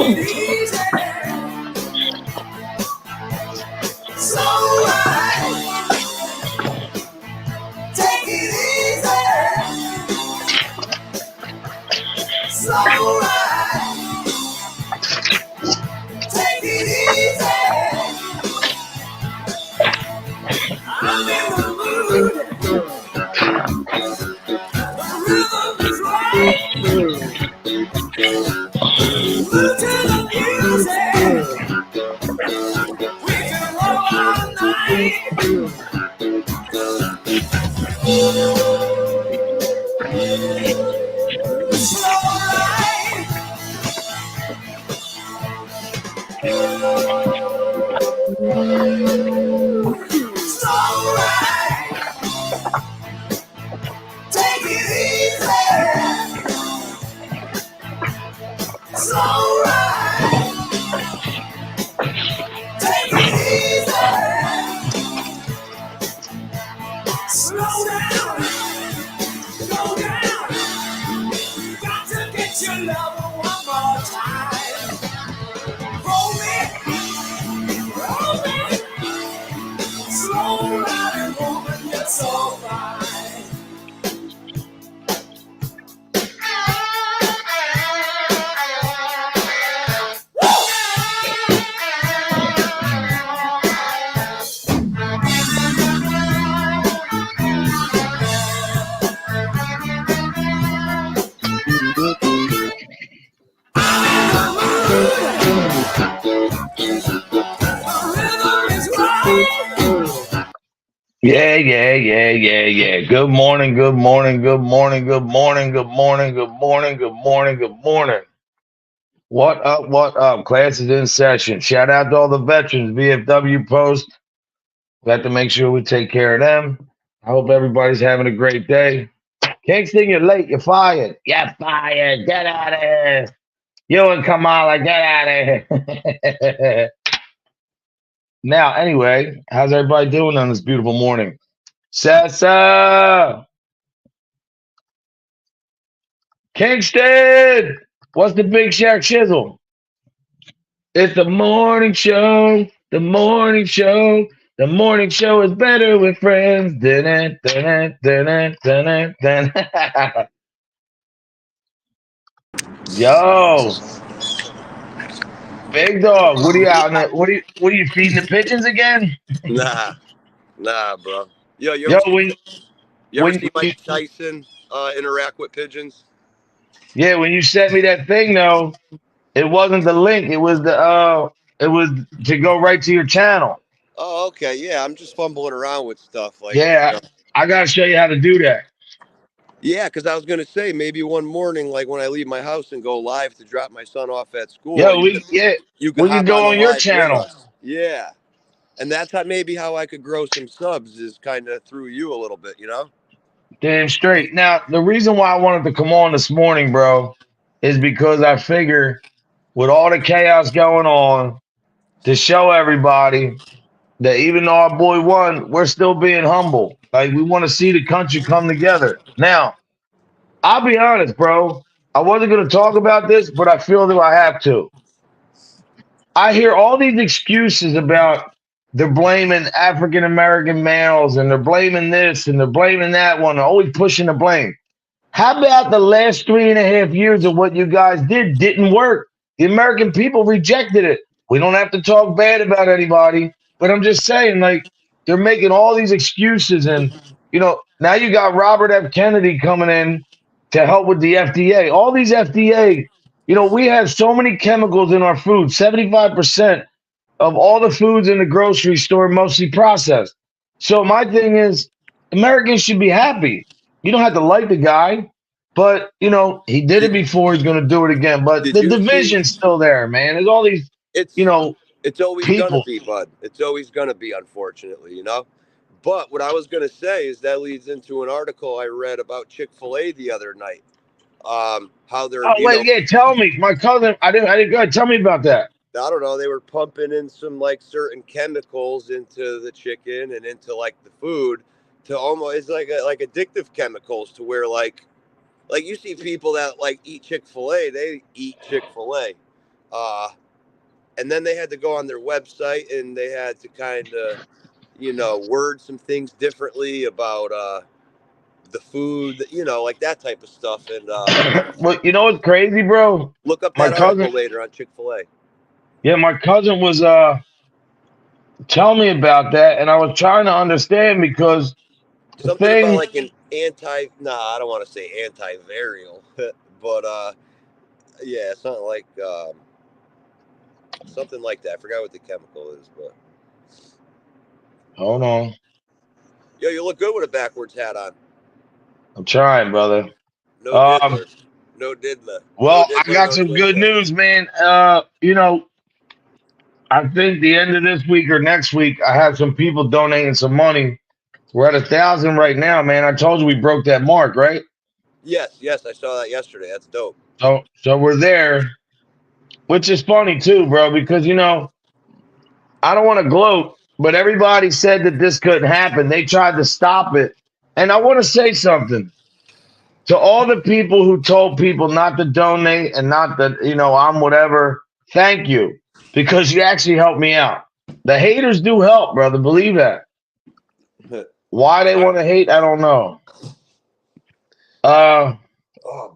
it easy. Slow ride. Take it easy. Slow ride. Take it easy. I'm in the mood. The rhythm is right. Move to the music. We can roll all night. Slow ride. Slow ride. Take it easy. Slow ride. Take it easy. Slow down. Go down. Got to get your lover one more time. Roll it. Roll it. Slow riding woman, you're so fine. Yeah. Good morning, good morning, good morning, good morning, good morning, good morning, good morning, good morning. What up, what up? Class is in session. Shout out to all the veterans, VFW Post. We have to make sure we take care of them. I hope everybody's having a great day. Kingston, you're late. You're fired. You're fired. Get out of here. You and Kamala, get out of here. Now, anyway, how's everybody doing on this beautiful morning? Sessa! Kingston! What's the Big Shack Shizzle? It's the morning show. The morning show. The morning show is better with friends. Dun, dun, dun, dun, dun, dun. Yo, big dog. What are you out? What are you feeding the pigeons again? Nah, bro. Yo, Yo, when you ever when see you, Mike Tyson interact with pigeons? yeah, when you sent me that thing though, it wasn't the link. It was to go right to your channel. Oh, okay. Yeah, I'm just fumbling around with stuff Yeah, I gotta show you how to do that. Yeah, because I was gonna say maybe one morning, like when I leave my house and go live to drop my son off at school, Yo, you could we can hop on go the on your live with channel. us. Yeah, and that's maybe how I could grow some subs is kind of through you a little bit, you know? Damn straight. Now, the reason why I wanted to come on this morning, bro, is because I figure with all the chaos going on, to show everybody that even though our boy won, we're still being humble. Like we want to see the country come together. Now, I'll be honest, bro. I wasn't going to talk about this, but I feel that I have to. I hear all these excuses about they're blaming African American males and they're blaming this and they're blaming that one, always pushing the blame. How about the last 3.5 years of what you guys didn't work? The American people rejected it. We don't have to talk bad about anybody, but I'm just saying, like, they're making all these excuses. And, now you got Robert F. Kennedy coming in to help with the FDA. All these FDA, we have so many chemicals in our food. 75% of all the foods in the grocery store mostly processed. So my thing is, Americans should be happy. You don't have to like the guy, but he did it Did, before. He's going to do it again. But did the you see? division's still there, man. There's all these, you It's know, it's always gonna people. be, bud. It's always gonna be, unfortunately, you know. But what I was gonna say is that leads into an article I read about Chick-fil-A the other night. How they're, Oh wait, yeah. Tell me, my cousin. I didn't. Go ahead. Tell me about that. I don't know, they were pumping in some like certain chemicals into the chicken and into like the food to almost it's like addictive chemicals to where like you see people that like eat Chick-fil-A, they eat Chick-fil-A. And then they had to go on their website and they had to kind of, word some things differently about the food, like that type of stuff. And Well, you know what's crazy, bro? look up My that cousin, article later on Chick-fil-A. yeah, my cousin was telling me about that, and I was trying to understand because the Something about thing, like an I don't want to say antiviral, but yeah, something like that. I forgot what the chemical is, but hold on, yo, you look good with a backwards hat on. I'm trying, brother. No Um, diddler. No diddler. No well, I diddler, got no some good twiddler. news, man. I think the end of this week or next week, I have some people donating some money. We're at 1,000 right now, man. I told you we broke that mark, right? Yes, I saw that yesterday. That's dope. So we're there, which is funny too, bro, because I don't want to gloat, but everybody said that this couldn't happen. They tried to stop it. And I want to say something to all the people who told people not to donate and not that, I'm whatever. Thank you, because you actually helped me out. The haters do help, brother. Believe that. Why they want to hate, I don't know. Oh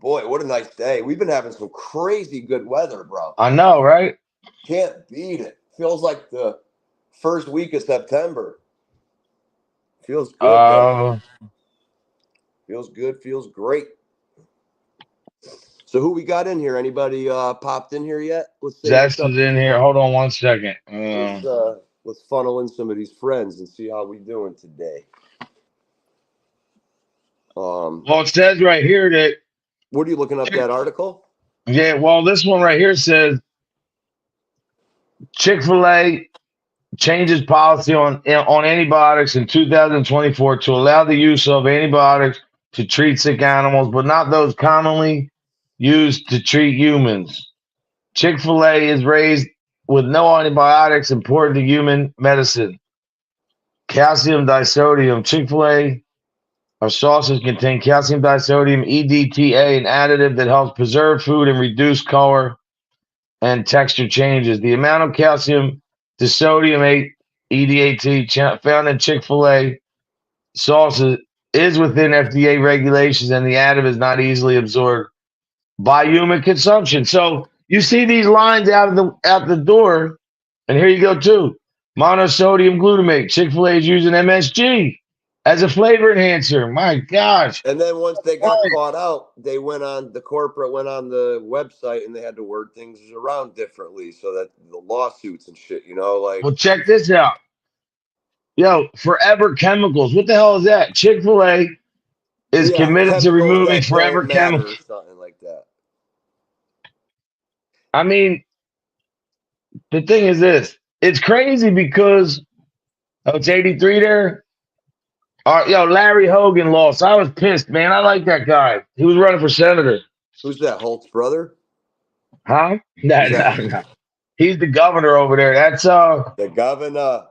boy, what a nice day. We've been having some crazy good weather, bro. I know, right? Can't beat it. Feels like the first week of September. Feels good though. Feels good, feels great. So who we got in here? Anybody popped in here yet? Let's say what's Zest up. is in here. Hold on one second. Let's funnel in some of these friends and see how we doing today. Well, it says right here that, What are you looking up that article? yeah, well, this one right here says Chick-fil-A changes policy on antibiotics in 2024 to allow the use of antibiotics to treat sick animals, but not those commonly used to treat humans. Chick-fil-A is raised with no antibiotics important to human medicine. Calcium disodium. Chick-fil-A our sauces contain calcium disodium, EDTA, an additive that helps preserve food and reduce color and texture changes. The amount of calcium disodium EDTA found in Chick-fil-A sauces is within FDA regulations, and the additive is not easily absorbed by human consumption. So you see these lines out the door, and here you go too. Monosodium glutamate. Chick-fil-A is using MSG as a flavor enhancer. My gosh. And then once they got caught out, the corporate went on the website and they had to word things around differently so that the lawsuits and shit, like. Well, check this out. Yo, Forever Chemicals. What the hell is that? Chick-fil-A is committed to chemicals removing that Forever don't matter or Chemicals. something like that. I mean, the thing is this. It's crazy because it's 83 there. Larry Hogan lost. I was pissed, man. I like that guy. He was running for senator. Who's that? Holt's brother? Huh? No. He's the governor over there. That's the governor.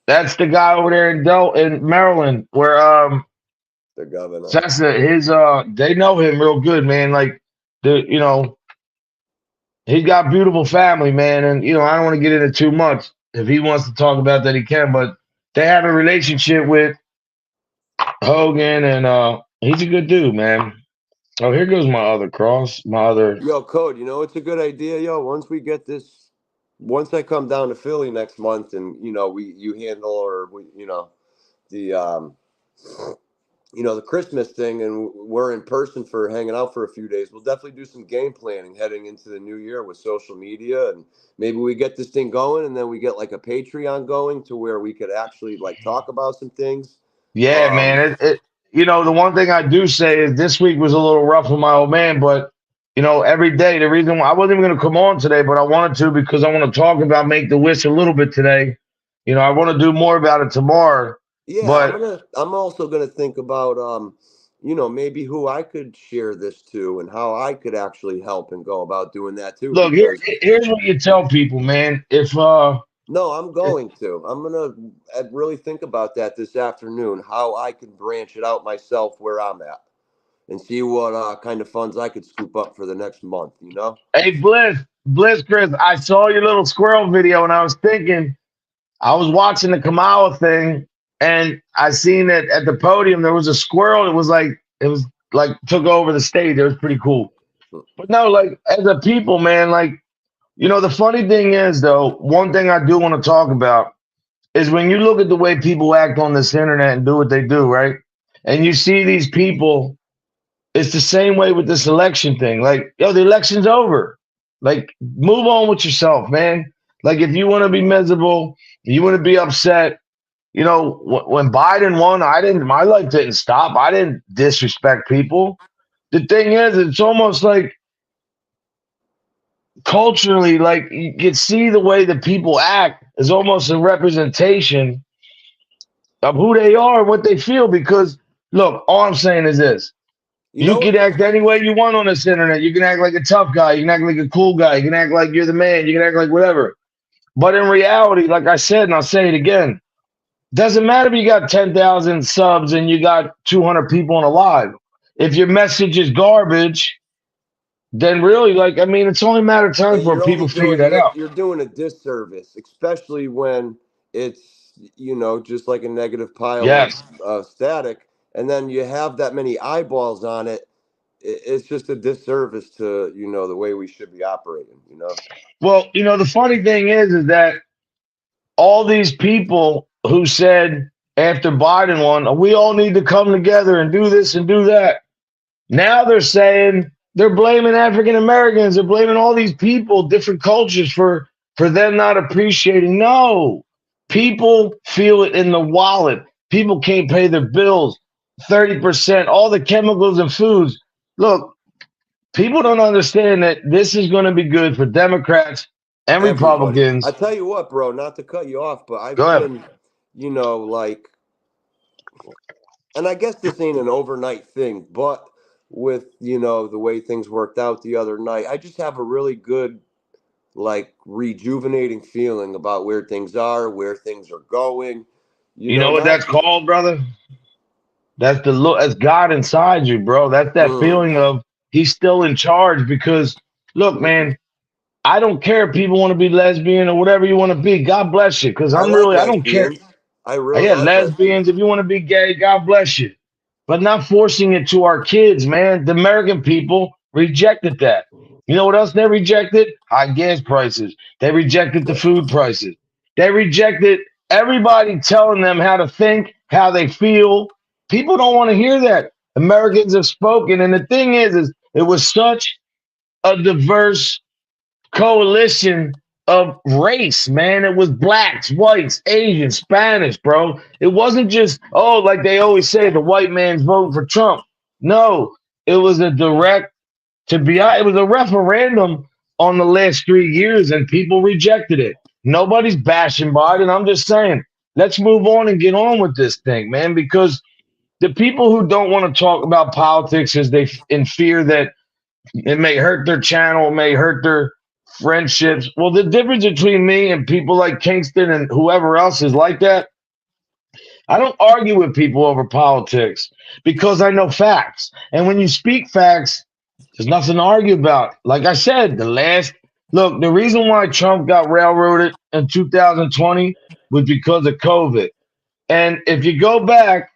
That's the guy over there in Maryland, where the governor. That's his they know him real good, man. Like he's got beautiful family, man, and I don't want to get into too much. If he wants to talk about that, he can, but they have a relationship with Hogan, and he's a good dude, man. Oh, here goes my other cross. Yo, Code, it's a good idea, yo. Once I come down to Philly next month and, you handle the Christmas thing and we're in person for hanging out for a few days, we'll definitely do some game planning heading into the new year with social media, and maybe we get this thing going and then we get like a Patreon going to where we could actually like talk about some things. Yeah, man. The one thing I do say is this week was a little rough with my old man, but every day, the reason why I wasn't even going to come on today, but I wanted to because I want to talk about Make the Wish a little bit today. I want to do more about it tomorrow. Yeah, but I'm also gonna think about maybe who I could share this to and how I could actually help and go about doing that too. Look, here's what you tell people, man. No, I'm going to. I'm going to really think about that this afternoon, how I can branch it out myself where I'm at and see what kind of funds I could scoop up for the next month, Hey, Bliss, Bliss Chris, I saw your little squirrel video and I was thinking, I was watching the Kamala thing and I seen that at the podium there was a squirrel. It was like took over the stage. It was pretty cool. But no, like as a people, man, like the funny thing is though, one thing I do want to talk about is when you look at the way people act on this internet and do what they do, right? And you see these people, it's the same way with this election thing. Like, yo, the election's over. Like, move on with yourself, man. Like, if you want to be miserable, you want to be upset. When Biden won, my life didn't stop. I didn't disrespect people. The thing is, it's almost like culturally, like you can see the way that people act is almost a representation of who they are and what they feel. Because look, all I'm saying is this. You can act any way you want on this internet. You can act like a tough guy. You can act like a cool guy. You can act like you're the man. You can act like whatever. But in reality, like I said, and I'll say it again, doesn't matter if you got 10,000 subs and you got 200 people on a live. If your message is garbage, then really, it's only a matter of time before people figure that out. You're doing a disservice, especially when it's, just like a negative pile of static. And then you have that many eyeballs on it. It's just a disservice to, the way we should be operating, Well, the funny thing is that all these people who said after Biden won, we all need to come together and do this and do that. Now they're saying they're blaming African Americans. They're blaming all these people, different cultures for them not appreciating. No, people feel it in the wallet. People can't pay their bills. 30%, all the chemicals and foods. Look, people don't understand that this is going to be good for Democrats and Republicans. I tell you what, bro, not to cut you off, but I've been, and I guess this ain't an overnight thing, but with, the way things worked out the other night, I just have a really good, rejuvenating feeling about where things are, where things are going. You know what that's called, brother? That's that's God inside you, bro. That's that feeling of he's still in charge. Because look, man, I don't care if people want to be lesbian or whatever you want to be. God bless you. Because I don't care. Lesbians. If you want to be gay, God bless you. But not forcing it to our kids, man. The American people rejected that. You know what else they rejected? High gas prices. They rejected the food prices. They rejected everybody telling them how to think, how they feel. People don't want to hear that. Americans have spoken. And the thing is it was such a diverse coalition of race, man. It was blacks, whites, Asians, Spanish, bro. It wasn't just, like they always say, the white man's voting for Trump. No, it was a it was a referendum on the last 3 years and people rejected it. Nobody's bashing Biden. I'm just saying, let's move on and get on with this thing, man, because the people who don't want to talk about politics is they in fear that it may hurt their channel, may hurt their friendships. Well, the difference between me and people like Kingston and whoever else is like that, I don't argue with people over politics because I know facts. And when you speak facts, there's nothing to argue about. Like I said, the reason why Trump got railroaded in 2020 was because of COVID. And if you go back,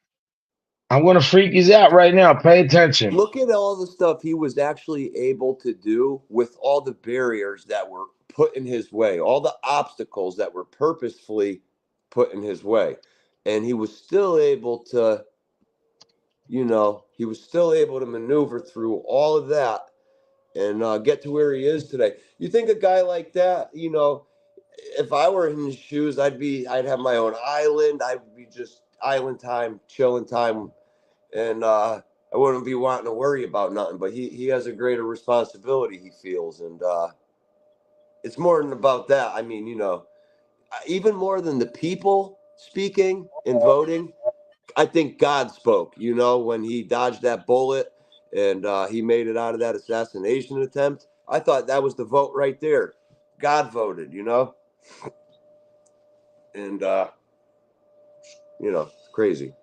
I'm going to freak you out right now. Pay attention. Look at all the stuff he was actually able to do with all the barriers that were put in his way, all the obstacles that were purposefully put in his way. And he was still able to, maneuver through all of that and get to where he is today. You think a guy like that, if I were in his shoes, I'd have my own island. I'd be just island time, chilling time. And I wouldn't be wanting to worry about nothing, but he has a greater responsibility, he feels. And it's more than about that. I mean, even more than the people speaking and voting, I think God spoke, when he dodged that bullet and he made it out of that assassination attempt. I thought that was the vote right there. God voted, And, it's crazy.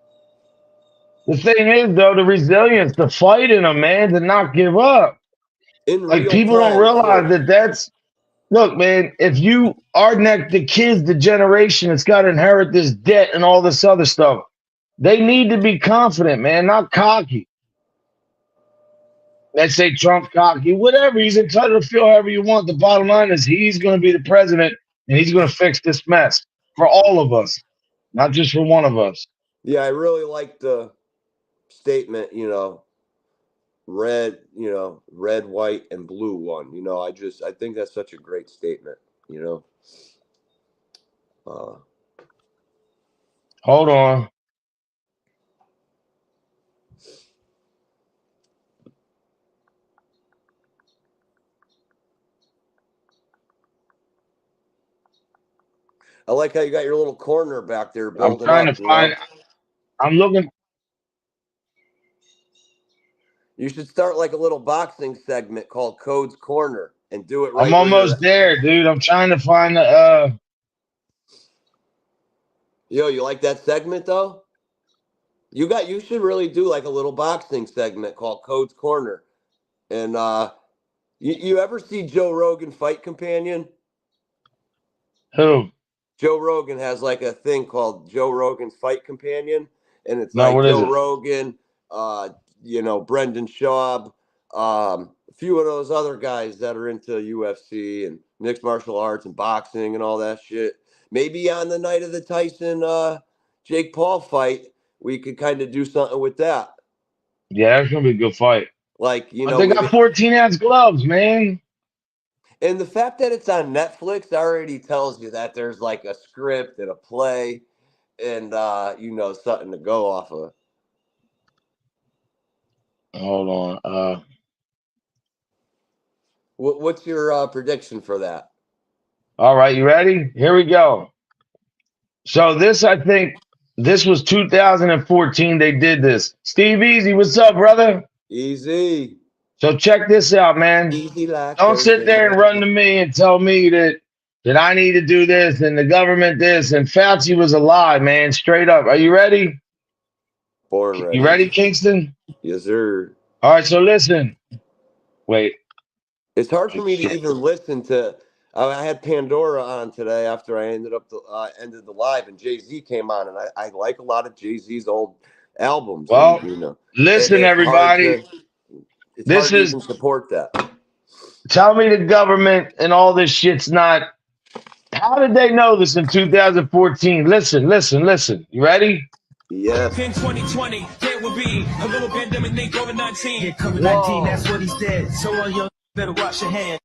The thing is, though, the resilience, the fight in them, man, to not give up. People don't realize that's Look, man, if you are the kids, the generation that's got to inherit this debt and all this other stuff, they need to be confident, man, not cocky. Let's say Trump cocky, whatever. He's entitled to feel however you want. The bottom line is he's going to be the president and he's going to fix this mess for all of us, not just for one of us. Yeah, I really like the statement, red, white, and blue one. I think that's such a great statement, Hold on. I like how you got your little corner back there I'm building trying to up, find, I'm looking. You should start like a little boxing segment called Code's Corner and do it right I'm where you're almost at. there, dude. I'm trying to find Yo, you like that segment though? You should really do like a little boxing segment called Code's Corner. And you ever see Joe Rogan Fight Companion? who? Joe Rogan has like a thing called Joe Rogan's Fight Companion, and it's No, like what is Joe it? Rogan, Brendan Schaub, a few of those other guys that are into UFC and mixed martial arts and boxing and all that shit. Maybe on the night of the Tyson Jake Paul fight, we could kind of do something with that. Yeah, that's gonna be a good fight. Like, They got 14-ounce gloves, man. and the fact that it's on Netflix already tells you that there's like a script and a play and something to go off of. Hold on. What's your prediction for that? All right, you ready? Here we go. So I think this was 2014. They did this. Steve Easy, what's up, brother? Easy. So check this out, man. Easy like Don't sit there and run to me and tell me that I need to do this and the government this and Fauci was a lie, man. Straight up. Are you ready? Born ready. You ready, Kingston? Yes, sir. All right, so listen. Wait. It's hard for me to even listen to. I had Pandora on today after I ended the live, and Jay-Z came on, and I like a lot of Jay-Z's old albums. Well, and, listen, everybody. It's hard to even support that. Tell me the government and all this shit's not. How did they know this in 2014? Listen. You ready? Yes. In 2020, there will be a little pandemic named COVID-19. Yeah, COVID-19, that's what he said. So all y'all better wash your hands.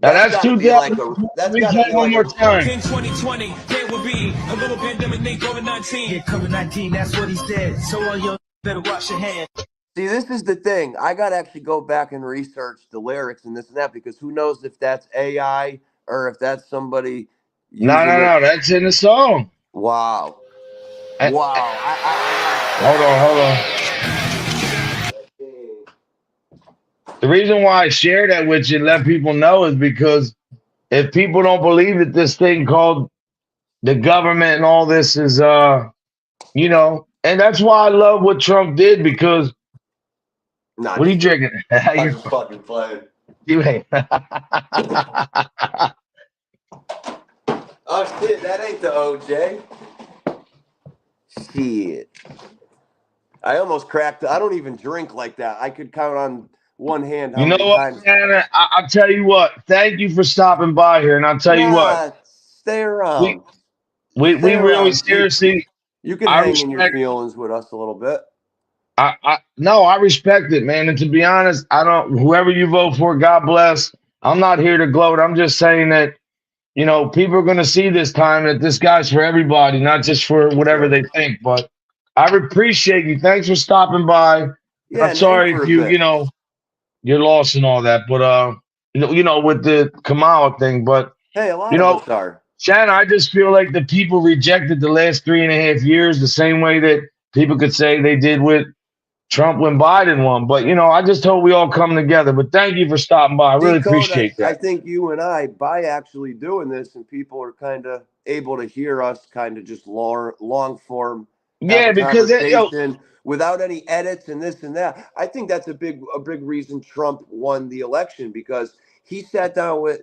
Now that's 2000. That's gotta be one more time. In 2020, there will be a little pandemic named COVID-19. Yeah, COVID-19, that's what he said. So all y'all better wash your hands. See, this is the thing. I got to actually go back and research the lyrics and this and that because who knows if that's AI or if that's somebody. No. That's in the song. Wow. Hold on. The reason why I share that with you and let people know is because if people don't believe that this thing called the government and all this is, and that's why I love what Trump did because. What are you drinking? I'm just fucking playing. You ain't. Oh shit, that ain't the OJ. Shit. I almost cracked. I don't even drink like that. I could count on one hand. You know what, man? I'll tell you what. Thank you for stopping by here, and I'll tell you what. Stay around. We really seriously. You can hang in your feelings with us a little bit. I respect it, man. And to be honest, whoever you vote for, God bless. I'm not here to gloat. I'm just saying that, people are going to see this time that this guy's for everybody, not just for whatever they think. But I appreciate you. Thanks for stopping by. Yeah, I'm sorry if you're lost and all that, but with the Kamala thing. But hey, a lot of us are. Shannon, I just feel like the people rejected the last 3.5 years the same way that people could say they did with Trump when Biden won. But, I just hope we all come together. But thank you for stopping by. I really appreciate that. I think you and I, by actually doing this, and people are kind of able to hear us kind of just long form. Yeah, because without any edits and this and that. I think that's a big reason Trump won the election because he sat down with,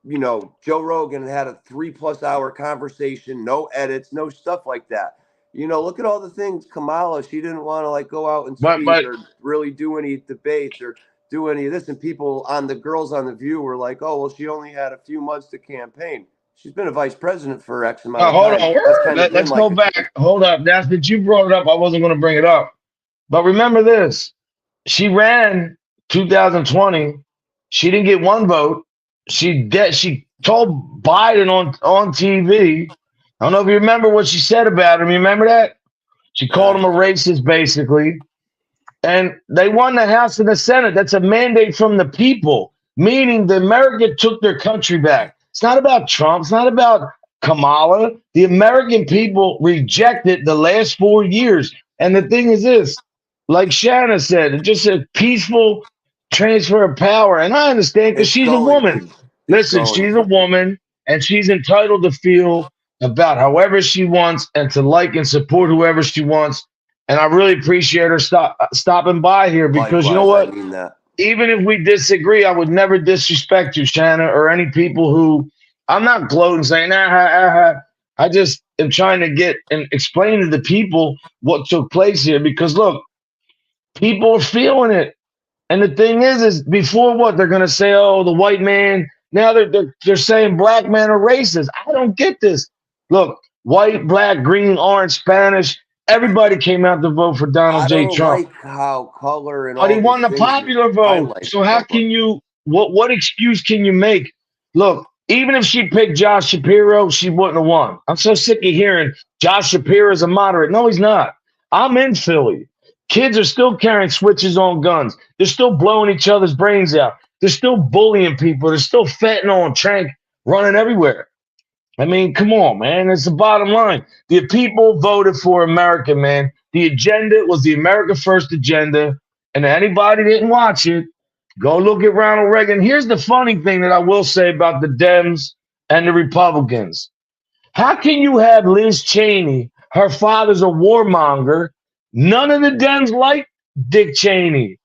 Joe Rogan and had a 3+ hour conversation, no edits, no stuff like that. Look at all the things Kamala, she didn't want to go out and But speak or really do any debates or do any of this. And people the girls on The View were like, oh, well, she only had a few months to campaign. She's been a vice president for X amount of hold time. on. Let's go back. Hold up. That's that you brought it up. I wasn't going to bring it up. But remember this. She ran 2020. She didn't get one vote. She told Biden on TV. I don't know if you remember what she said about him. You remember that? She called him a racist, basically. And they won the House and the Senate. That's a mandate from the people, meaning the America took their country back. It's not about Trump. It's not about Kamala. The American people rejected the last 4 years. And the thing is this, like Shanna said, it's just a peaceful transfer of power. And I understand because she's a woman. Listen, she's a woman, and she's entitled to feel about however she wants and to like and support whoever she wants. And I really appreciate her stopping by here because you know what? I mean that. Even if we disagree, I would never disrespect you, Shanna, or any people who I'm not gloating saying, I just am trying to get and explain to the people what took place here because look, people are feeling it. And the thing is before what they're going to say, oh, the white man. Now they're saying black men are racist. I don't get this. Look, white, black, green, orange, Spanish. Everybody came out to vote for Donald J. Trump. Like how color and but he won the popular vote. So how can you? What excuse can you make? Look, even if she picked Josh Shapiro, she wouldn't have won. I'm so sick of hearing Josh Shapiro is a moderate. No, he's not. I'm in Philly. Kids are still carrying switches on guns. They're still blowing each other's brains out. They're still bullying people. They're still fentanyl and trank running everywhere. I mean, come on, man. It's the bottom line. The people voted for America, man. The agenda was the America First agenda. And if anybody didn't watch it, go look at Ronald Reagan. Here's the funny thing that I will say about the Dems and the Republicans. How can you have Liz Cheney? Her father's a warmonger. None of the Dems like Dick Cheney.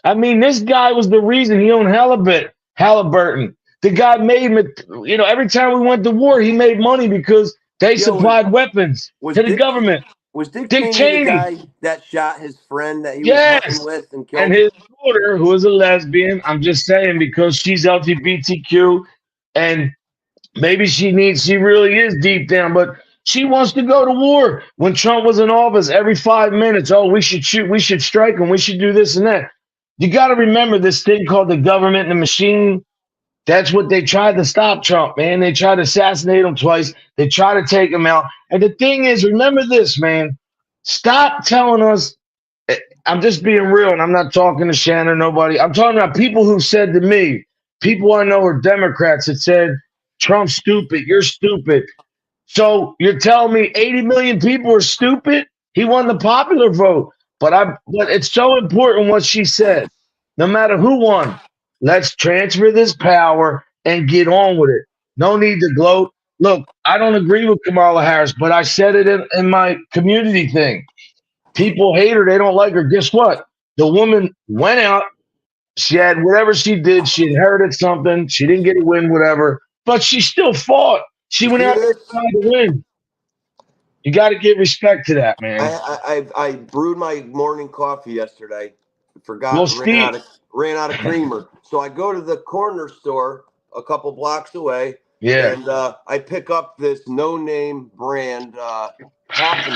I mean, this guy was the reason he owned Halliburton. The guy made, every time we went to war, he made money because they supplied weapons to the government. Was Dick Cheney the guy that shot his friend that he was working with and killed and his daughter, who is a lesbian? I'm just saying because she's LGBTQ and maybe she really is deep down, but she wants to go to war. When Trump was in office, every 5 minutes, oh, we should shoot, we should strike him, we should do this and that. You got to remember this thing called the government and the machine. That's what they tried to stop Trump, man. They tried to assassinate him twice. They tried to take him out. And the thing is, remember this, man. Stop telling us. I'm just being real, and I'm not talking to Shannon or nobody. I'm talking about people who said to me, people I know are Democrats that said, Trump's stupid, you're stupid. So you're telling me 80 million people are stupid? He won the popular vote. But it's so important what she said. No matter who won. Let's transfer this power and get on with it. No need to gloat. Look, I don't agree with Kamala Harris, but I said it in my community thing. People hate her. They don't like her. Guess what? The woman went out. She had whatever she did. She inherited something. She didn't get a win, whatever. But she still fought. She went out there trying to win. You got to give respect to that, man. I brewed my morning coffee yesterday. Forgot. Well, ran out of creamer. So I go to the corner store a couple blocks away. Yeah. And I pick up this no-name brand.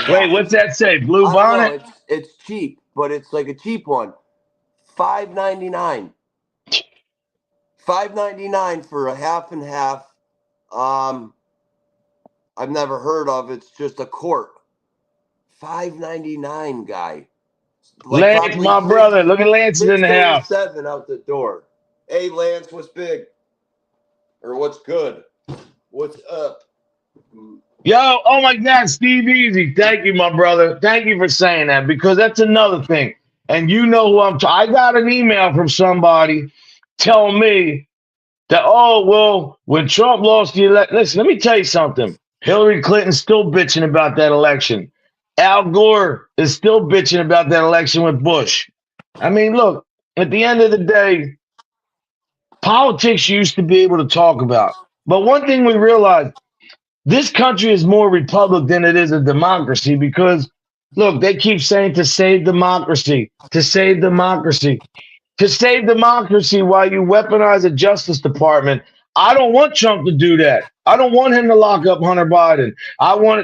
Wait, what's that say? Blue Bonnet? It's cheap, but it's like a cheap one. $5.99. $5.99 for a half and half. I've never heard of. It's just a quart. $5.99, guy. Lance, my brother. Look at Lance in the house. 7 out the door. Hey, Lance, what's big? Or what's good? What's up? Yo, oh my God, Steve Easy. Thank you, my brother. Thank you for saying that because that's another thing. And you know who I got an email from somebody telling me that, oh, well, when Trump lost the election, listen, let me tell you something. Hillary Clinton's still bitching about that election. Al Gore is still bitching about that election with Bush. I mean, look, at the end of the day, politics you used to be able to talk about. But one thing we realized, this country is more republic than it is a democracy because, look, they keep saying to save democracy, to save democracy, to save democracy while you weaponize the Justice Department. I don't want Trump to do that. I don't want him to lock up Hunter Biden.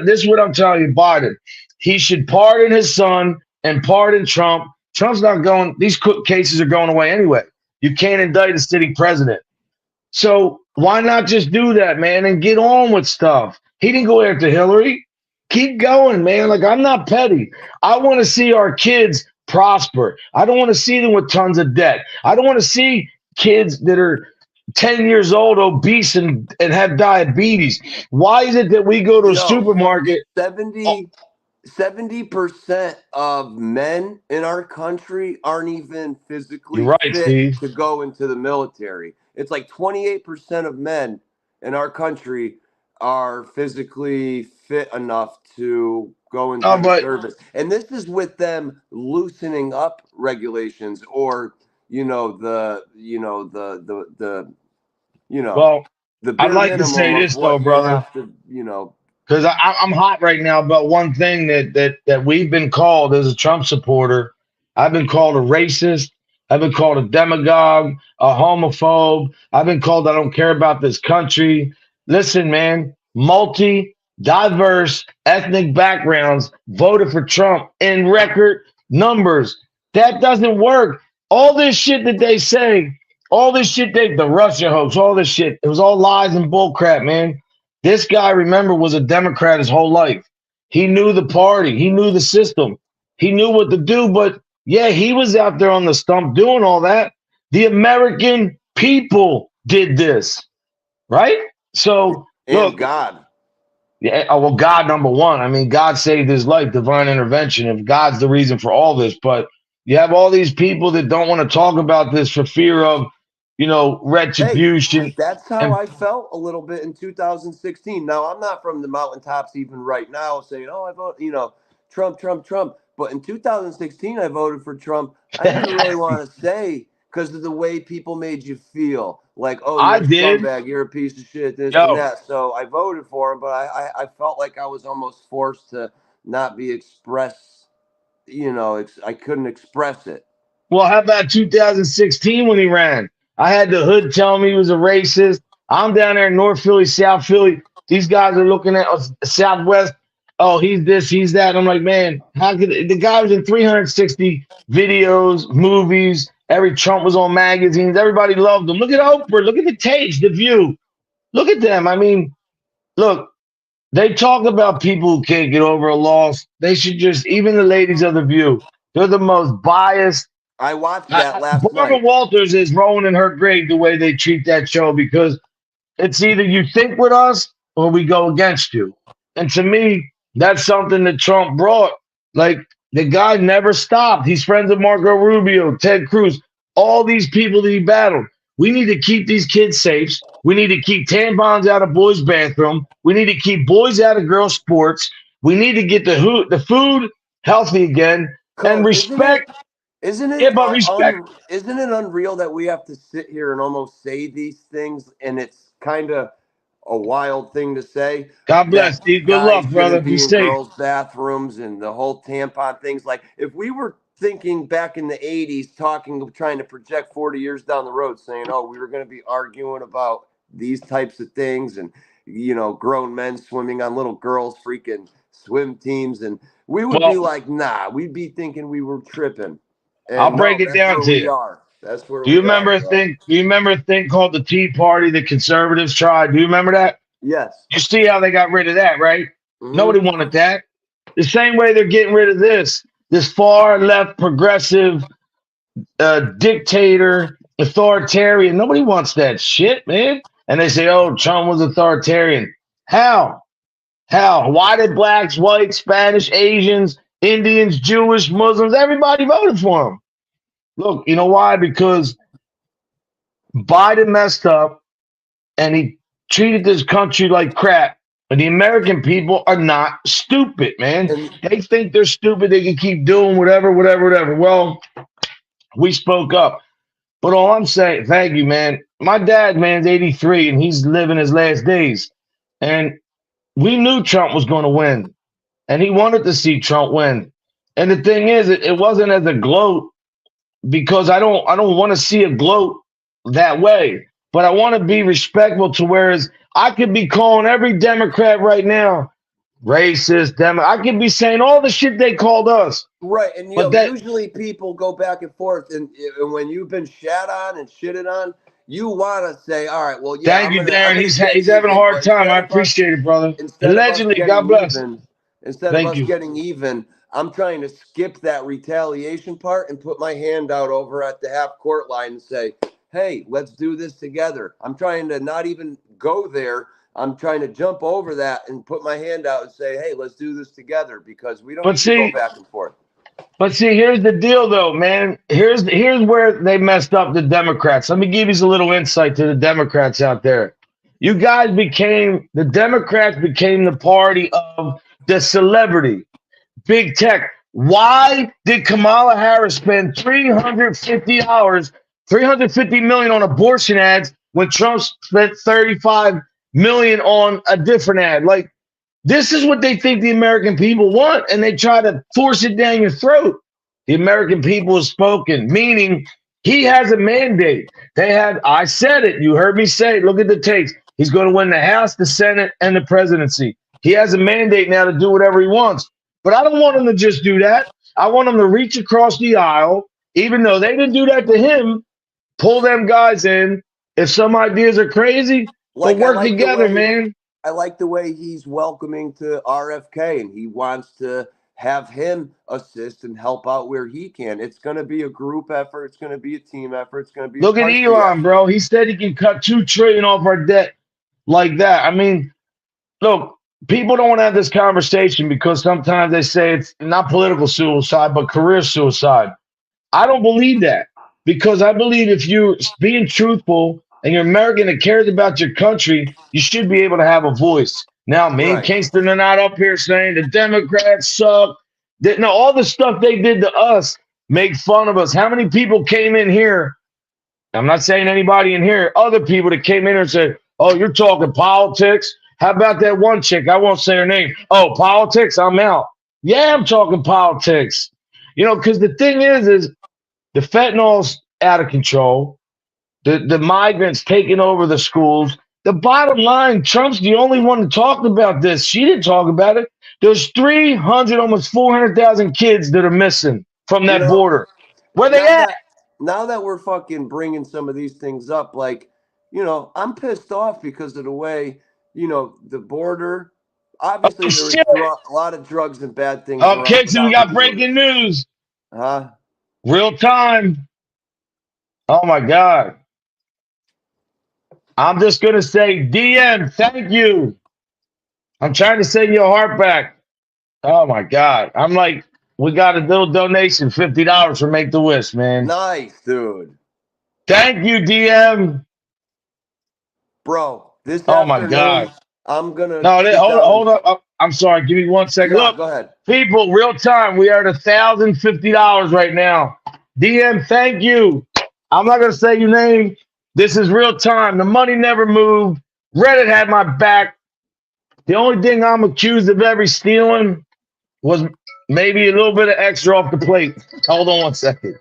This is what I'm telling you, Biden. He should pardon his son and pardon Trump. Trump's not going, these cases are going away anyway. You can't indict a sitting president. So why not just do that, man, and get on with stuff? He didn't go after Hillary. Keep going, man. Like, I'm not petty. I want to see our kids prosper. I don't want to see them with tons of debt. I don't want to see kids that are 10 years old, obese, and have diabetes. Why is it that we go to a supermarket? 70% of men in our country aren't even physically You're right, fit Steve. to go into the military. It's like 28% of men in our country are physically fit enough to go into the service. And this is with them loosening up regulations or, the I'd like to say this though, brother. Because I'm hot right now about one thing that we've been called as a Trump supporter. I've been called a racist. I've been called a demagogue, a homophobe. I've been called I don't care about this country. Listen, man, diverse ethnic backgrounds voted for Trump in record numbers. That doesn't work. All this shit that they say, all this shit, the Russia hoax, all this shit, it was all lies and bullcrap, man. This guy, remember, was a Democrat his whole life. He knew the party. He knew the system. He knew what to do. But, yeah, he was out there on the stump doing all that. The American people did this, right? So, look. God. Yeah, well, God, number one. I mean, God saved his life, divine intervention. If God's the reason for all this. But you have all these people that don't want to talk about this for fear of, retribution. Hey, that's how I felt a little bit in 2016. Now, I'm not from the mountaintops even right now saying, I vote, Trump, Trump, Trump. But in 2016, I voted for Trump. I didn't really want to say because of the way people made you feel. Like, you're a scumbag, you're a piece of shit, this and that. So I voted for him, but I felt like I was almost forced to not be expressed. I couldn't express it. Well, how about 2016 when he ran? I had the hood tell me he was a racist. I'm down there in North Philly, South Philly. These guys are looking at Southwest. Oh, he's this, he's that. I'm like, man, how could the guy was in 360 videos, movies. Trump was on magazines. Everybody loved him. Look at Oprah. Look at the Tage, The View. Look at them. I mean, look, they talk about people who can't get over a loss. They should even the ladies of The View, they're the most biased. I watched that last night. Barbara Walters is rolling in her grave the way they treat that show because it's either you think with us or we go against you. And to me, that's something that Trump brought. Like, the guy never stopped. He's friends with Marco Rubio, Ted Cruz, all these people that he battled. We need to keep these kids safe. We need to keep tampons out of boys' bathroom. We need to keep boys out of girls' sports. We need to get the food healthy again and respect. Isn't it unreal that we have to sit here and almost say these things, and it's kind of a wild thing to say? God bless, Steve. Good luck, brother. Be safe. Girls' bathrooms and the whole tampon things. Like, if we were thinking back in the 80s, trying to project 40 years down the road, saying, we were going to be arguing about these types of things and, grown men swimming on little girls' freaking swim teams. And we would be like, nah, we'd be thinking we were tripping. And I'll break it down to you. That's where do you remember a thing? Do you remember a thing called the Tea Party the conservatives tried? Do you remember that? Yes. You see how they got rid of that, right? Mm-hmm. Nobody wanted that. The same way they're getting rid of this far left progressive dictator, authoritarian. Nobody wants that shit, man. And they say, Trump was authoritarian. How? Why did blacks, whites, Spanish, Asians, Indians, Jewish, Muslims, everybody voted for him? Look, you know why? Because Biden messed up and he treated this country like crap. But the American people are not stupid, man. They think they're stupid. They can keep doing whatever. Well, we spoke up. But all I'm saying, thank you, man. My dad, man's 83 and he's living his last days. And we knew Trump was going to win. And he wanted to see Trump win. And the thing is, it wasn't as a gloat because I don't want to see a gloat that way. But I want to be respectful to whereas I could be calling every Democrat right now racist, I could be saying all the shit they called us. Right, and But that usually people go back and forth, and when you've been shat on and shitted on, you want to say, "All right, well, yeah." thank you, Darren. He's having a hard time. I appreciate it, brother. Allegedly, God bless. Instead of Thank us you. getting even, I'm trying to skip that retaliation part and put my hand out over at the half court line and say, "Hey, let's do this together." I'm trying to not even go there. I'm trying to jump over that and put my hand out and say, "Hey, let's do this together," because we don't need to go back and forth. But see, here's the deal, though, man. Here's where they messed up the Democrats. Let me give you a little insight to the Democrats out there. You guys the Democrats became the party of the celebrity, big tech. Why did Kamala Harris spend $350 million on abortion ads when Trump spent $35 million on a different ad? Like, this is what they think the American people want, and they try to force it down your throat. The American people have spoken, meaning he has a mandate. I said it. You heard me say it. Look at the tapes. He's going to win the House, the Senate, and the presidency. He has a mandate now to do whatever he wants. But I don't want him to just do that. I want him to reach across the aisle, even though they didn't do that to him, pull them guys in. If some ideas are crazy, we'll work together, man. I like the way he's welcoming to RFK, and he wants to have him assist and help out where he can. It's going to be a group effort. It's going to be a team effort. It's going to be look at Elon, bro. He said he can cut $2 trillion off our debt like that. I mean, look, people don't want to have this conversation because sometimes they say it's not political suicide, but career suicide. I don't believe that because I believe if you're being truthful and you're American that cares about your country, you should be able to have a voice. Now, me and Kingston are not up here saying the Democrats suck. No, all the stuff they did to us, make fun of us. How many people came in here? I'm not saying anybody in here, other people that came in here and said, "Oh, you're talking politics." How about that one chick? I won't say her name. "Oh, politics, I'm out." Yeah, I'm talking politics. Because the thing is the fentanyl's out of control. The migrants taking over the schools. The bottom line, Trump's the only one that talked about this. She didn't talk about it. There's 300, almost 400,000 kids that are missing from that border. Where they at? Now that we're fucking bringing some of these things up, like, I'm pissed off because of the way, the border. Obviously, there was a lot of drugs and bad things. Okay, so we got breaking news. Huh? Real time. Oh, my God. I'm just going to say, DM, thank you. I'm trying to send your heart back. Oh, my God. I'm like, we got a little donation, $50 for Make the Wish, man. Nice, dude. Thank you, DM. Bro, this afternoon, my God. I'm going to. No, hold up. I'm sorry. Give me 1 second. Yeah, look, go ahead. People, real time. We are at $1,050 right now. DM, thank you. I'm not going to say your name. This is real time. The money never moved. Reddit had my back. The only thing I'm accused of ever stealing was maybe a little bit of extra off the plate. Hold on 1 second.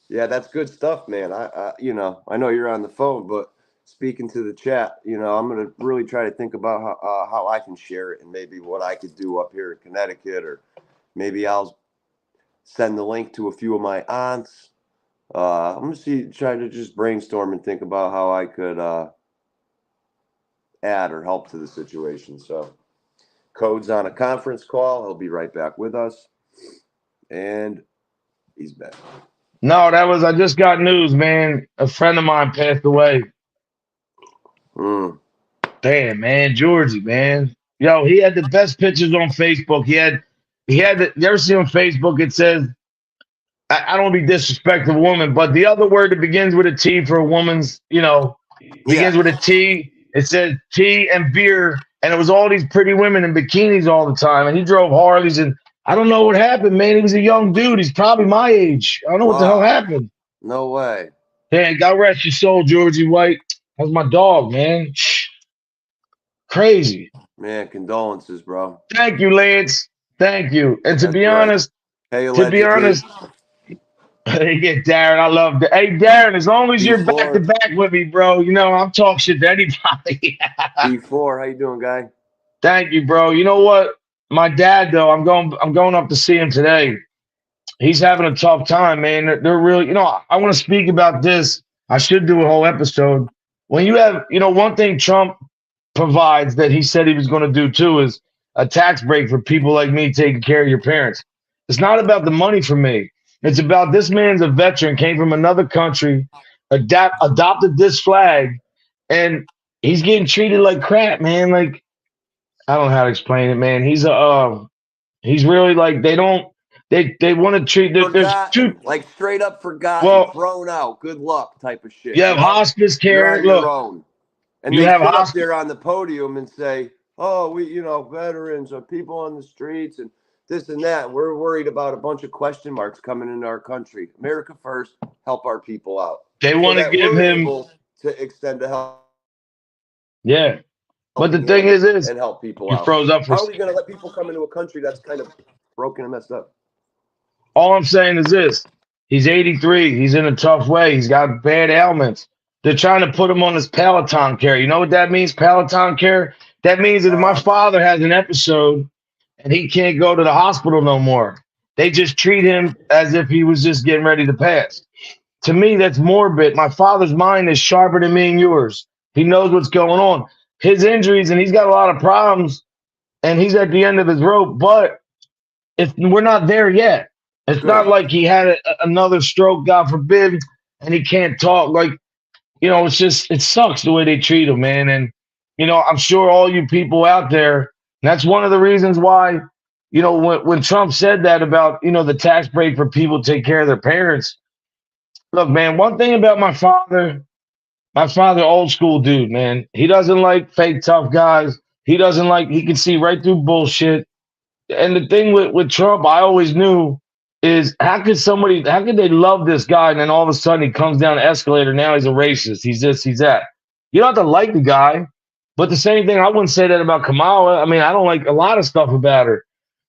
Yeah, that's good stuff, man. I know you're on the phone, but speaking to the chat, I'm going to really try to think about how I can share it and maybe what I could do up here in Connecticut, or maybe I'll send the link to a few of my aunts. I'm going to try to just brainstorm and think about how I could add or help to the situation. So Code's on a conference call. He'll be right back with us. And he's back. No, I just got news, man. A friend of mine passed away. Damn, man. Georgie, man. Yo, he had the best pictures on Facebook. He had you ever see on Facebook, it says, I don't want to be disrespectful to a woman, but the other word that begins with a T for a woman's, begins with a T. It says tea and beer. And it was all these pretty women in bikinis all the time. And he drove Harleys and I don't know what happened, man. He was a young dude. He's probably my age. I don't know what the hell Wow. happened. No way. Man, God rest your soul, Georgie White. That's my dog, man. Crazy. Man, condolences, bro. Thank you, Lance. Thank you. And to That's be right. honest, Hey, to be honest, yeah, Darren, I love that. Hey, Darren, as long as you're back to Before, back with me, bro, you know I'm talking shit to anybody. before, how you doing, guy? Thank you, bro. You know what? My dad, though, I'm going up to see him today. He's having a tough time, man. They're really, you know, I want to speak about this. I should do a whole episode. When you have, you know, one thing Trump provides that he said he was going to do too is a tax break for people like me taking care of your parents. It's not about the money for me. It's about this man's a veteran, came from another country, adopted this flag, and he's getting treated like crap, man. Like, I don't know how to explain it, man. He's really like they want to treat there's two. Forgotten, like straight up forgotten, Well, thrown out, good luck type of shit. you have hospice You're care. on your Look, own. And you they have sit up hospice. there on the podium and say, oh, we, you know, veterans or people on the streets and this and that. We're worried about a bunch of question marks coming into our country. America first, help our people out. They want to that give we're him, able to extend a help. yeah. But the thing is, and help people you out. froze up for. How are we going to let people come into a country that's kind of broken and messed up? All I'm saying is this: he's 83. He's in a tough way. He's got bad ailments. They're trying to put him on this Peloton care. You know what that means? Peloton care. That means that if my father has an episode and he can't go to the hospital no more, they just treat him as if he was just getting ready to pass. To me, that's morbid. My father's mind is sharper than me and yours. He knows what's going on. His injuries, and he's got a lot of problems, and he's at the end of his rope. But if we're not there yet, it's not like he had another stroke, God forbid, and he can't talk. Like, you know, it's just, it sucks the way they treat him, man. And, you know, I'm sure all you people out there, that's one of the reasons why, you know, when Trump said that about, you know, the tax break for people to take care of their parents. Look, man, one thing about my father, old school dude, man. He doesn't like fake tough guys. He can see right through bullshit. And the thing with Trump, I always knew is how could they love this guy and then all of a sudden he comes down the escalator, now he's a racist, he's this, he's that. You don't have to like the guy, but the same thing, I wouldn't say that about Kamala. I mean, I don't like a lot of stuff about her,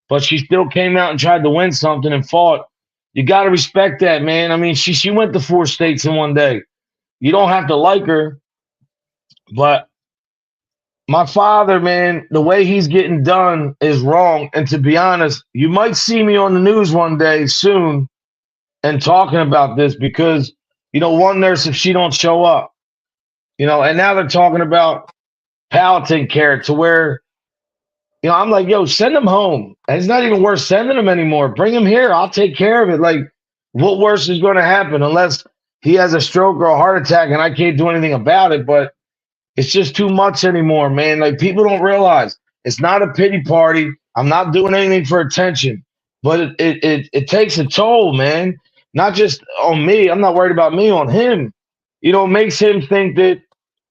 but she still came out and tried to win something and fought. You got to respect that, man. I mean, she went to 4 states in one day. You don't have to like her, but my father, man, the way he's getting done is wrong. And to be honest, you might see me on the news one day soon and talking about this because, you know, one nurse, if she don't show up, you know, and now they're talking about palliative care to where, you know, I'm like, yo, send them home. And it's not even worth sending them anymore. Bring them here. I'll take care of it. Like, what worse is going to happen unless he has a stroke or a heart attack and I can't do anything about it? But it's just too much anymore, man. Like, people don't realize it's not a pity party. I'm not doing anything for attention, but it takes a toll, man. Not just on me. I'm not worried about me, on him. You know, it makes him think that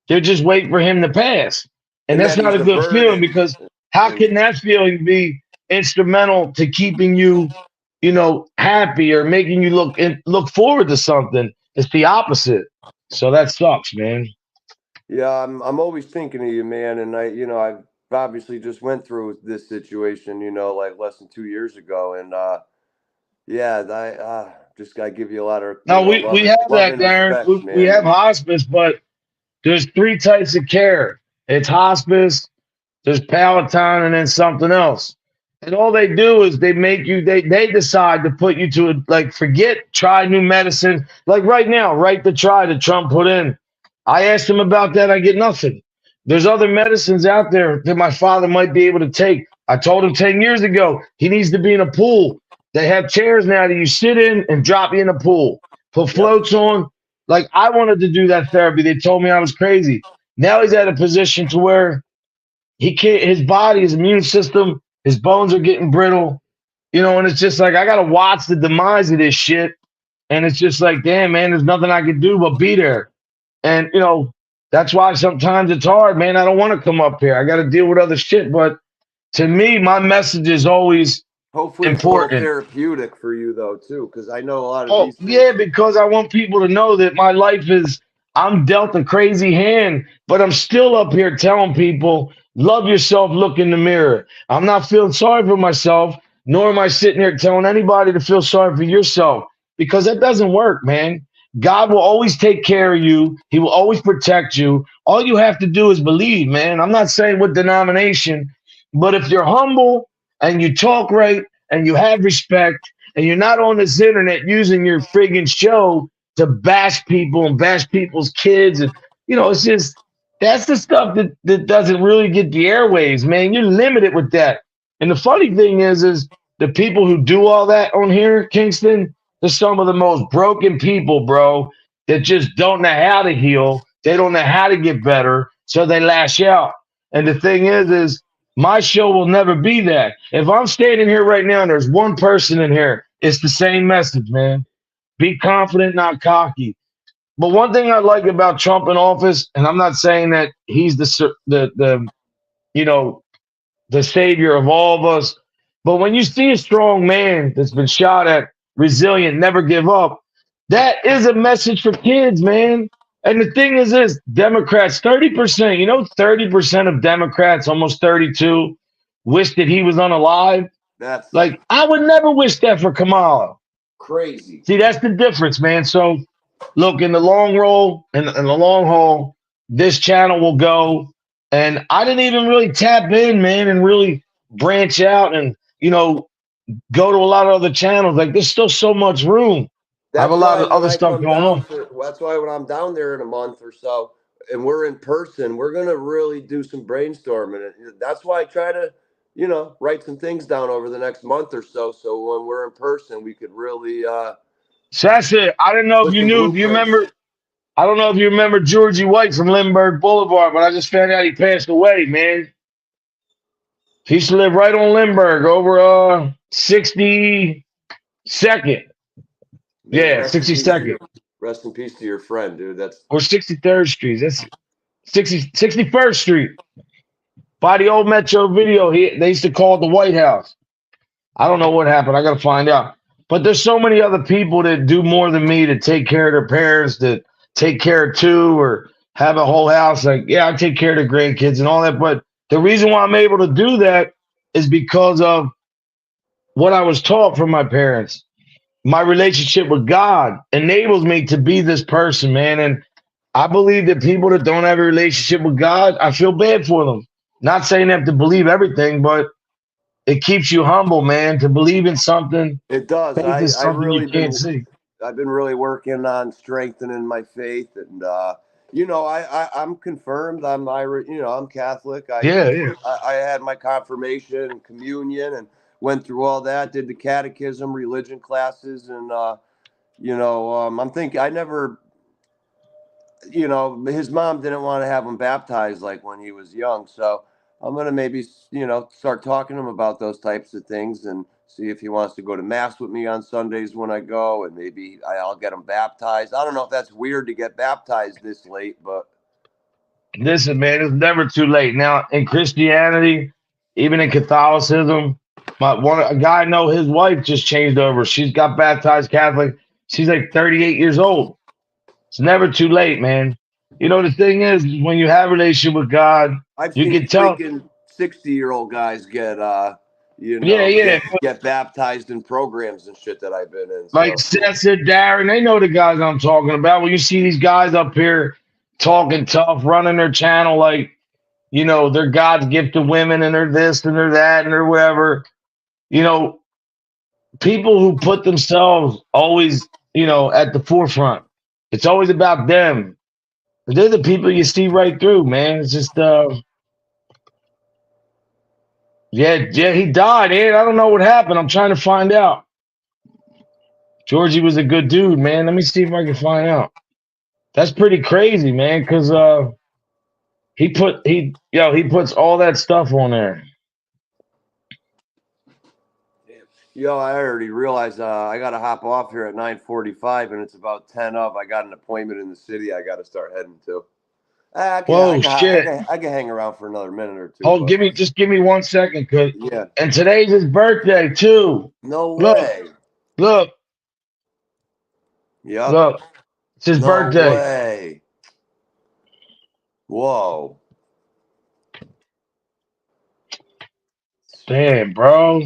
they're just waiting for him to pass. And that's not a good feeling, because how can that feeling be instrumental to keeping you, you know, happy or making you look forward to something? It's the opposite. So that sucks, man. Yeah, I'm always thinking of you, man. And I've obviously just went through this situation, you know, like less than 2 years ago. And yeah, I just gotta give you a lot of we have that, Darren. We have hospice, but there's 3 types of care. It's hospice, there's Peloton, and then something else. And all they do is they decide to put you to try new medicine. Like right now, right to try that Trump put in. I asked him about that. I get nothing. There's other medicines out there that my father might be able to take. I told him 10 years ago, he needs to be in a pool. They have chairs now that you sit in and drop you in a pool. Put floats on. Like, I wanted to do that therapy. They told me I was crazy. Now he's at a position to where he can't, his body, his immune system, his bones are getting brittle. You know, and it's just like, I got to watch the demise of this shit. And it's just like, damn, man, there's nothing I can do but be there. And, you know, that's why sometimes it's hard, man. I don't want to come up here. I got to deal with other shit. But to me, my message is always Hopefully it's a little important. therapeutic for you though too, because I know a lot of Oh, these things. yeah, because I want people to know that my life is, I'm dealt a crazy hand, but I'm still up here telling people, love yourself, look in the mirror. I'm not feeling sorry for myself, nor am I sitting here telling anybody to feel sorry for yourself because that doesn't work, man. God will always take care of you, He will always protect you. All you have to do is believe, man. I'm not saying what denomination, but if you're humble and you talk right and you have respect, and you're not on this internet using your friggin' show to bash people and bash people's kids. And, it's just, that's the stuff that doesn't really get the airwaves, man. You're limited with that. And the funny thing is the people who do all that on here, Kingston, they're some of the most broken people, bro, that just don't know how to heal. They don't know how to get better. So they lash out. And the thing is my show will never be that. If I'm standing here right now and there's one person in here, it's the same message, man. Be confident, not cocky. But one thing I like about Trump in office, and I'm not saying that he's the you know the savior of all of us, but when you see a strong man that's been shot at, resilient, never give up, that is a message for kids, man. And the thing is this, Democrats, 30%, 30% of Democrats, almost 32, wish that he was unalive. That's Like, I would never wish that for Kamala. crazy. See, that's the difference, man. So, look, in the long roll, in the long haul, this channel will go. And I didn't even really tap in, man, and really branch out and, go to a lot of other channels. Like, there's still so much room. I have a That's lot why of when other I stuff come going down on. for that's why when I'm down there in a month or so and we're in person, we're gonna really do some brainstorming. And that's why I try to, write some things down over the next month or so. So when we're in person, we could really So that's it. I didn't know if put you some knew. Do you blueprints. remember? I don't know if you remember Georgie White from Lindbergh Boulevard, but I just found out he passed away, man. He used to live right on Lindbergh over 62nd. Man, Yeah, 62nd rest in peace to your friend, dude. That's or 63rd Street. That's 61st Street. By the old Metro Video, they used to call it the White House. I don't know what happened. I got to find out. But there's so many other people that do more than me to take care of their parents, that take care of two or have a whole house. Like, yeah, I take care of the grandkids and all that. But the reason why I'm able to do that is because of what I was taught from my parents. My relationship with God enables me to be this person, man. And I believe that people that don't have a relationship with God, I feel bad for them. Not saying they have to believe everything, but it keeps you humble, man, to believe in something. it does. Faith is I something you really can't been see. I've been really working on strengthening my faith, and I'm confirmed. I'm Irish. I'm Catholic. Yeah, yeah. I had my confirmation and communion, and went through all that. Did the catechism, religion classes, and I'm thinking I never. His mom didn't want to have him baptized like when he was young, so I'm gonna maybe start talking to him about those types of things and see if he wants to go to mass with me on Sundays when I go, and maybe I'll get him baptized. I don't know if that's weird to get baptized this late, but Listen, man, it's never too late. Now, in Christianity, even in Catholicism, a guy I know, his wife just changed over. She's got baptized Catholic. She's like 38 years old. It's never too late, man. The thing is, when you have a relationship with God, I've you seen can tell. freaking 60-year-old guys get Yeah, yeah. get baptized in programs and shit that I've been in. Like So Seth and Darren, they know the guys I'm talking about. When you see these guys up here talking tough, running their channel like, they're God's gift to women and they're this and they're that and they're whatever. You know, people who put themselves always, at the forefront. It's always about them. They're the people you see right through, man. It's just yeah, he died, man. I don't know what happened. I'm trying to find out. Georgie was a good dude, man. Let me see if I can find out. That's pretty crazy, man, because he puts all that stuff on there. I already realized I got to hop off here at 9:45, and it's about 10 of. I got an appointment in the city I got to start heading to. Whoa, shit. I can hang around for another minute or two. Hold, But just give me 1 second, cause yeah, and today's his birthday too. no Look, way. look, Yep. look. It's his No birthday. way. Whoa. Damn, bro.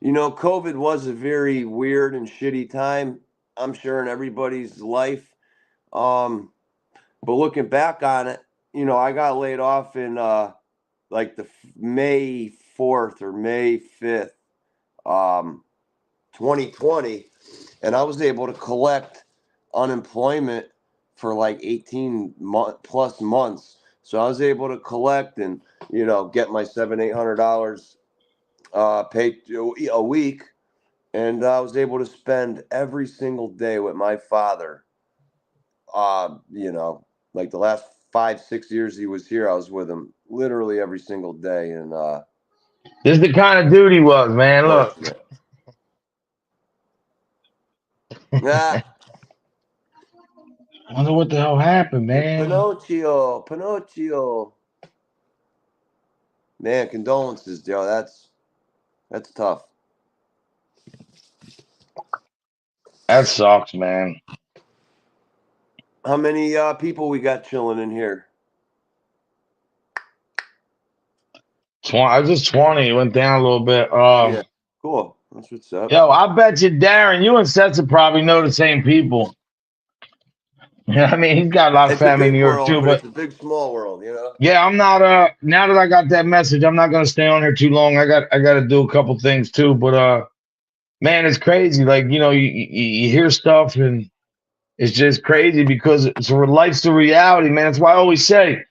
You know, COVID was a very weird and shitty time, I'm sure, in everybody's life. But looking back on it, you know, I got laid off in like the May 4th or May 5th, 2020, and I was able to collect unemployment for like 18 plus months. So I was able to collect and, you know, get my $700-800 paid a week, and I was able to spend every single day with my father. You know, like the last 5-6 years he was here, I was with him literally every single day, and This is the kind of dude he was, man. Look. Ah, I wonder what the hell happened, man. Pinocchio. Man, condolences, Joe. That's tough. That sucks, man. How many people we got chilling in here? I was just 20. It went down a little bit. Yeah, cool. That's what's up. Yo, I bet you, Darren, you and Setsa probably know the same people. You know what I mean? He's got a lot of It's a family in big New York world, too, but but it's a big small world, you know. yeah, I'm not now that I got that message, I'm not gonna stay on here too long. I gotta do a couple things too. But man, it's crazy. Like, you know, you hear stuff and it's just crazy because life's the reality, man. That's why I always say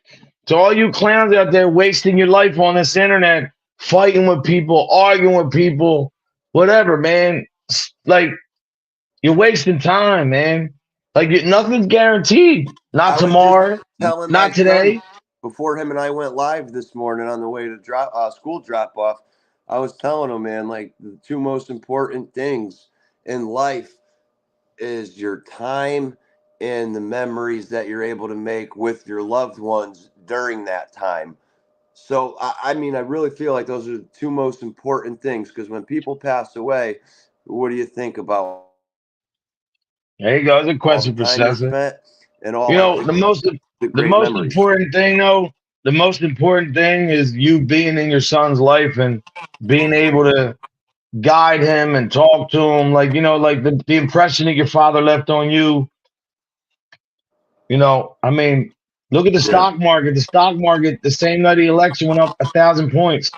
to all you clowns out there wasting your life on this internet, fighting with people, arguing with people, whatever, man. Like, you're wasting time, man. Like, nothing's guaranteed. I Not was just tomorrow, telling my not today. son before him and I went live this morning on the way to school drop off. I was telling him, man, like the two most important things in life is your time and the memories that you're able to make with your loved ones during that time. So, I mean, I really feel like those are the two most important things, because when people pass away, what do you think about There you go. There's a all the question for time you Cesar. spent and all You like know, the the great most memories? important thing though, the most important thing is you being in your son's life and being able to guide him and talk to him. Like, you know, like the impression that your father left on you. You know, I mean, look at the Yeah. stock market. The stock market, the same night of the election, went up 1,000 points.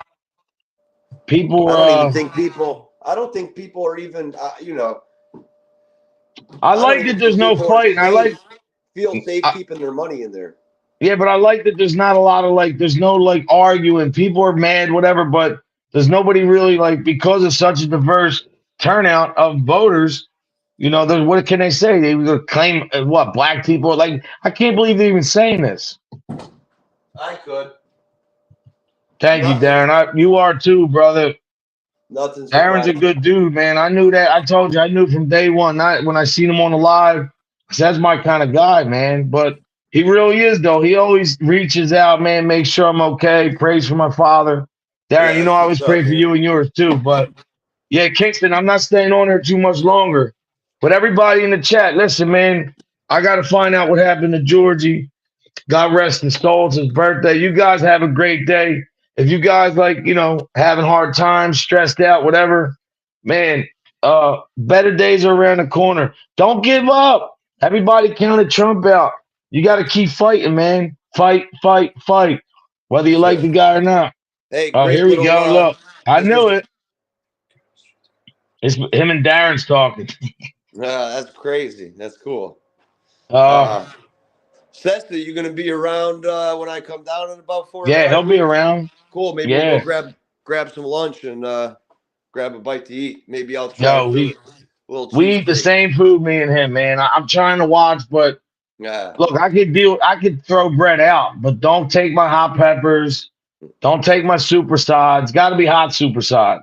People I were. don't even think people. I don't think people are even. You know. I I don't like even that there's think no people are fight. And I safe. like. Feel safe I, keeping their money in there. yeah, but I like that there's not a lot of like. There's no like arguing. People are mad, whatever. But there's nobody really like, because of such a diverse turnout of voters. You know, what can they say? They would claim what black people like. I can't believe they're even saying this. I could. Thank you, Darren. You are too, brother. Nothing Darren's a surprising. good dude, man. I knew that. I told you, I knew from day one. Not when I seen him on the live. That's my kind of guy, man. But he really is, though. He always reaches out, man. Make sure I'm okay. Prays for my father. Darren, Yeah, you know I always pray for you and yours too. But yeah, Kingston, I'm not staying on here too much longer. But everybody in the chat, listen, man. I got to find out what happened to Georgie. God rest his soul. It's his birthday. You guys have a great day. If you guys like, you know, having hard times, stressed out, whatever, man, better days are around the corner. Don't give up. Everybody counted Trump out. You got to keep fighting, man. Fight, fight, fight. Whether you like the guy or not. Hey, Oh, great here we little, go. Look, I this knew was- it. It's him and Darren's talking. That's crazy. That's cool. Uh, Cesta, you gonna be around when I come down in about 4 or yeah, 5 he'll be weeks? around. Cool. Maybe Yeah. we'll grab some lunch and grab a bite to eat. Maybe I'll try Yo, a little we eat the cheesesteak. same food, me and him, man. I'm trying to watch, but Yeah. look, I could throw bread out, but don't take my hot peppers. Don't take my super side. It's got to be hot super side.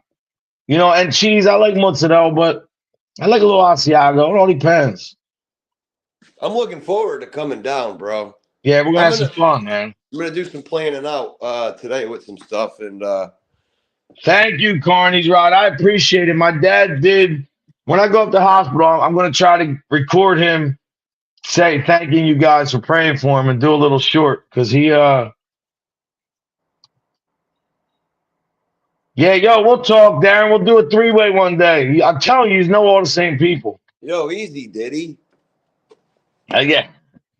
You know, and cheese, I like mozzarella, but I like a little Asiago. It all depends. I'm looking forward to coming down, bro. Yeah, we're gonna I'm have some gonna fun, man. I'm gonna do some planning out today with some stuff, and Thank you, Carney's Rod. I appreciate it. My dad did. When I go up to the hospital, I'm going to try to record him say thanking you guys for praying for him and do a little short because yeah, yo, we'll talk, Darren. We'll do a three-way one day. I'm telling you, you know all the same people. yo, easy, Diddy. Yeah,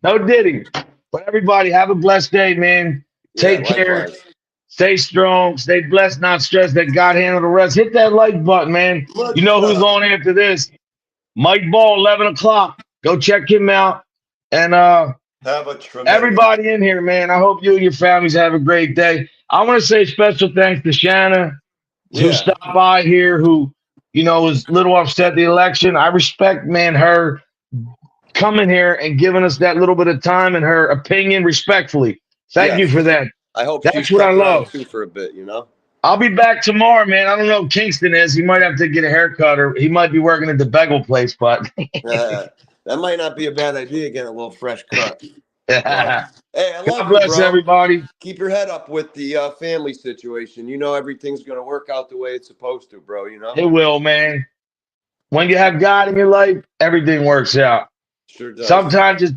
no Diddy. But everybody, have a blessed day, man. Take care. Likewise. Stay strong. Stay blessed, not stressed. Let God handle the rest. Hit that like button, man. You know who's on after this. Mike Ball, 11 o'clock. Go check him out. And Have a tremendous everybody in here, man. I hope you and your families have a great day. I want to say special thanks to Shanna, who stopped by here, who, was a little upset the election. I respect, man, her coming here and giving us that little bit of time and her opinion respectfully. Thank you for that. I hope that's what I love too for a bit, I'll be back tomorrow, man. I don't know who Kingston is. He might have to get a haircut or he might be working at the bagel place, but that might not be a bad idea, getting a little fresh cut. Hey, I love God bless you, bro. everybody. Keep your head up with the family situation. Everything's going to work out the way it's supposed to, bro, It will, man. When you have God in your life, everything works out. Sure does. Sometimes it's